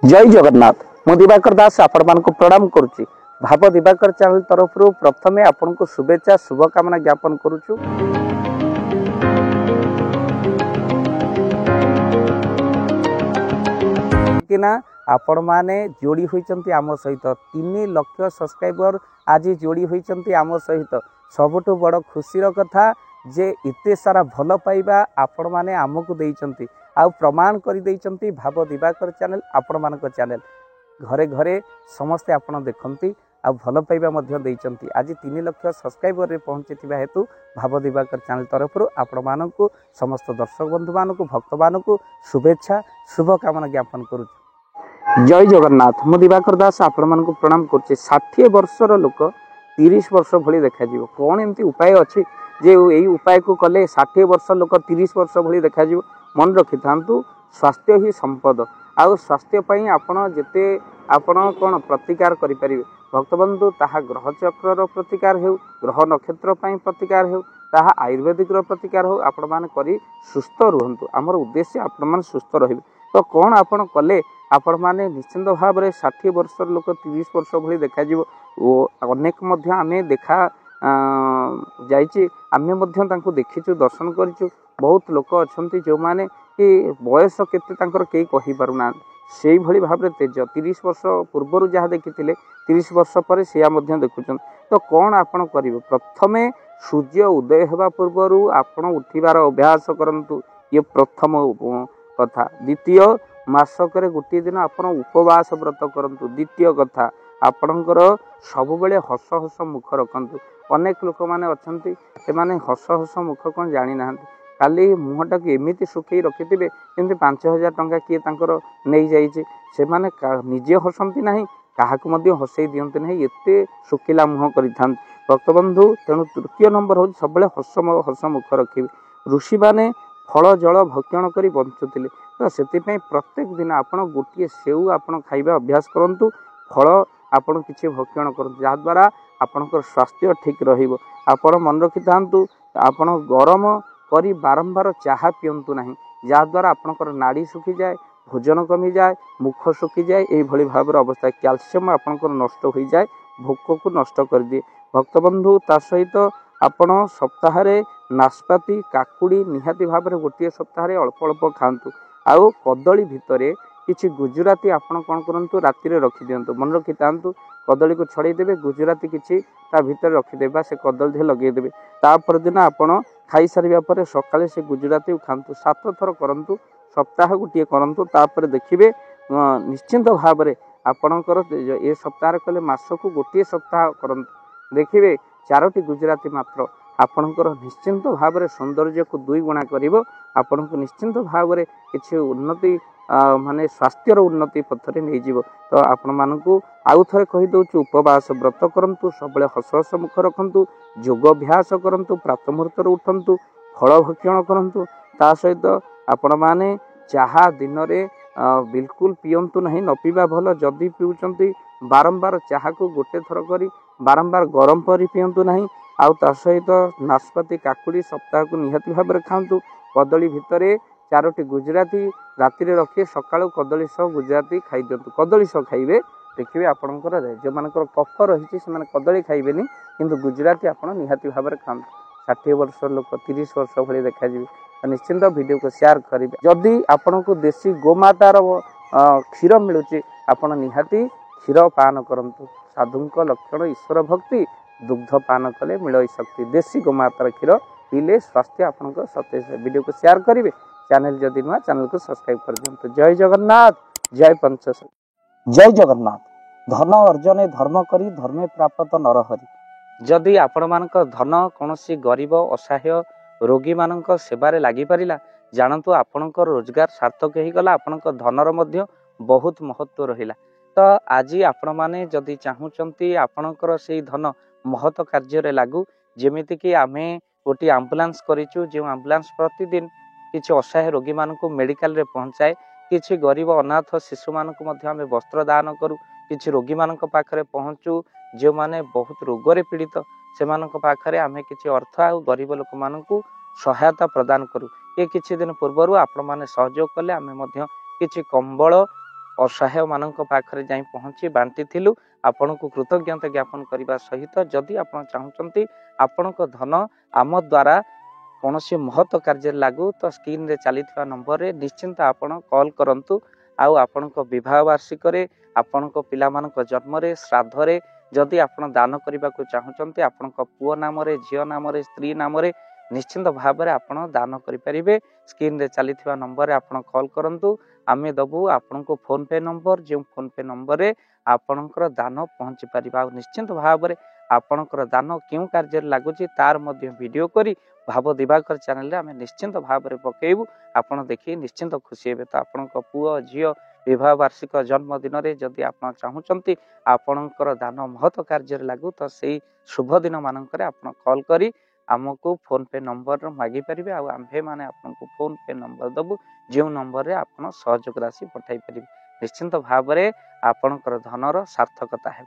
जय जगन्नाथ मु दिवाकर दास आपण को प्रणाम करुच्ची। भाव दिवाकर चैनल तरफ प्रथमे आपण को शुभेच्छा शुभकामना ज्ञापन करुचु। किना आपण माने जोड़ी होइचंती आम सहित 3 लाख सब्सक्राइबर आज जोड़ी होइचंती आम सहित सबुठ बड़ खुशीर कथा जे इते सारा भल पाइबा आपण माने आमको देइचंती आ प्रमाण कर देइचंती। भाव दिवाकर चैनल आपण मानक चैनल घरे घरे समस्ते आपण देखंती आ भल पाइबा मध्य देइचंती। आज 3 लाख सब्सक्राइबर रे पहुंचीथिबा हेतु भाव दिवाकर चैनल तरफ आपण मानक समस्त दर्शक बंधु मानक भक्त मानक शुभेच्छा शुभकामना ज्ञापन करूँ। जय जगन्नाथ मु दिवाकर दास आपण मानक प्रणाम करछि। 60 वर्षर लोक 30 वर्ष भली देखा जीवो कोन एमती उपाय अछि जे एई उपाय को कले 60 वर्ष लोक 30 वर्ष भली देखा जीवो। मन रखि थांतु स्वास्थ्य ही संपद आ स्वास्थ्य पई आपण जेते आपण कोन प्रतिकार करि परिबे भक्तबंधु ताहा ग्रह चक्र प्रतिकार हेउ ग्रह नक्षत्र पई प्रतिकार हेउ ताहा आयुर्वेदिक प्रतिकार हो आपण मान करी सुस्थ रहंतु। हमर उद्देश्य आपण मान सुस्थ रहिबे तो कोन आपण कले आपण माने निश्चिंत भाव रे 60 वर्ष लोक 30 वर्ष भली देखा जीवो। ओ अनेक मध्य आमे देखा जाइछि आमे मध्य तांको देखिछु दर्शन करिछु। बहुत लोक अछंती जो माने कि बयस केते तांकर केई कहि पारुना सेई भली भाव रे तेज 30 वर्ष पूर्वरु जहा देखिथिले 30 वर्ष पर सेया मध्य देखुछन। तो कोन आपण करिवो प्रथमे सूर्य उदय हेबा पूर्वरु आपण उठिबार अभ्यास करंतु ये प्रथम कथा। द्वितीय मासकरे गोटे दिन आपण उपवास व्रत करंतु। द्वितीय कथा आपणकर सब बेले हस हस मुख रखंतु। अनेक लोक माने अछंती से माने हस हस मुख कोन जानि नाहंती खाली मुहटा को एमिति सुखई रखिथिबे किंतु 5000 टंका किए तांकर नै जाइछे से माने निजे हसंती नाही काहाकु मध्य हसई दियंती नाही एते सुखिला मुह करिथान भक्तबंधु। तेणु तृतीय नंबर हो सब बेले हस मुख रखिबे। ऋषि माने फल जल भक्षण करी बंचुतिले तो सेति पई प्रत्येक दिन आपण गोटिए सेउ आपण खाइबा अभ्यास करंतु फल आपण किछि भक्षण करंतु जा द्वारा आपणकर स्वास्थ्य ठीक रहिबो। आपण मन रखि थांतु आपण गरम करी बारंबार चाहा पियंतु नाही जा द्वारा आपणकर नाड़ी सुखी जाए भोजन कमी जाए मुख सुखी जाए एई भली भाबर अवस्था कैल्शियम आपणकर नष्ट होई जाए भोक को नष्ट कर दिए। भक्तबंधु ता सहित आपण सप्ताह रे नाशपाती काकुड़ी निहाती भाव में गोटे सप्ताह अल्प अल्प खातु। आउ कदली भितरे किछि गुजराती आपण कौन करंतु राति रे रखि दियंतु मन रखि थांतु कदली को छड़े देबे गुजराती किछि ता भितर रखि देबा से कदली धे लगे देबे तापर दिन आपण खाई सारिबा परे सकाळे से गुजराती को खातु 7 थर करंतु सप्ताह गोटे करंतु तापर देखिबे निश्चिंत भाव में आपणकर ए सप्ताह कले मासकु गोटे सप्ताह करंतु देखिबे 4टी गुजराती मात्र आपणकर निश्चिंत भाव में सौंदर्य को 2 गुणा करिवो। आपण को निश्चिंत भाव में किछि उन्नति माने स्वास्थ्यर उन्नति पथरे नहीं जीवो। तो आपण मानकु आउ थरे कहि दउछु उपवास व्रत करंतु सबले हस हस मुख रखंतु योग अभ्यास करंतु प्रातः मुहूर्त उठंतु फल भक्षण करंतु ता सहित आपण माने चाहा दिन रे बिल्कुल पियंतु नहीं न पीवा भल जदि पिउचंती बारंबार चाहा को गोटे थर करी बारंबार गरम करी पियंतु नहीं। आउ ता सहित नाशपाती काकुड़ी सप्ताह को निहाती भाव में खातु कदली भितरे 4टी गुजराती राति रे रखिए सकाळु कदली सह गुजराती खाई दियंतु। कदली सह खाइबे देखिबे आपणकर जो मानकर कफ रहिछि से माने कदली खाइबेनी किंतु गुजराती आपण निहाती भाव में खातु। 60 वर्ष लोक 30 वर्ष भली देखा जीवे निश्चिंत वीडियो को शेयर करिवे। जदि आपण को देसी गोमातार क्षीर मिलुची आपण निहाती क्षीर पान करंतु। साधुंक लक्षण ईश्वर भक्ति दुग्ध पान कले मिलई शक्ति देसी गोमातार क्षीर पीले स्वास्थ्य आपणक सतेज। वीडियो को शेयर करिवे चैनल जदि नुआ चैनल को सब्सक्राइब कर दियंतु। जय जगन्नाथ जय पंचश जय जगन्नाथ। धन अर्जने धर्म करी धर्मे प्राप्त नरहरि। जदि आपण मानक धन कोनोसी गरीब असहाय रोगी मानक सेवारे लागि परिला जानतु आपणक रोजगार सार्थक हेई गला आपणक धनर मध्य बहुत महत्व रहिला। तो आज आपण माने जदि चाहुचंती आपणकर सेई धन महत कार्य रे लागू जेमिति कि आमे गोटी एम्बुलेंस करिचु जे एम्बुलेंस प्रतिदिन किछि असहाय रोगी मानकु मेडिकल रे पहुंचाए किछि गरीब अनाथ शिशु मानकु मध्य आमे वस्त्र दान करू किछि रोगी मानक पाखरे पहुंचू जे माने बहुत रोग रे पीड़ित से मानक पाखरे आमे किछि अर्थ आ गरीब लोक मानकु सहायता प्रदान करू। ये किछि दिन पूर्वरु आपण माने सहयोग कले आमे मध्य किछि कंबल असहाय मानक पाखरे जाई पहुँची बांटी आपनको कृतज्ञता ज्ञापन करने सहित जदि आप चाहते आपण धन आम द्वारा कौन सी महत् कार्य लागू तो स्क्रीन रे चली नंबर रे निश्चिंत आपण कॉल करंतु आउ आपण विवाह वार्षिक आपण पिला जन्म श्राद्ध जदि आपण दान करने को चाहते आपण पुओ नाम झील नाम स्त्री नाम निश्चिंत भाव में आपण दान करें स्क्रीन रे चली नंबर आपण कॉल करंतु आमे दबु आपण को फोन पे नंबर जो फोन पे नंबर रे आपणकर दान पहुँची पार निश्चिंत भाव में आपणकर दान क्यों कार्य लगुच तार मध्य वीडियो करी भाव दिवाकर चैनल रे आमे निश्चिंत भाव में पकेबू आपण देखि निश्चिंत खुशी हेबे। तो आपण पुओ झील विवाह वार्षिक जन्मदिन में जदि आप चाहते आपणकर दान महत् कार्य लागू तो से शुभ दिन मानक आप कॉल करी आमको फोन पे नंबर मागी पारे आम्भे मैंने आपको फोन पे नंबर दबु जो नंबर रे आप सहयोग राशि पठाई पारे निश्चिंत भाव में आपणकर धनर सार्थकता है।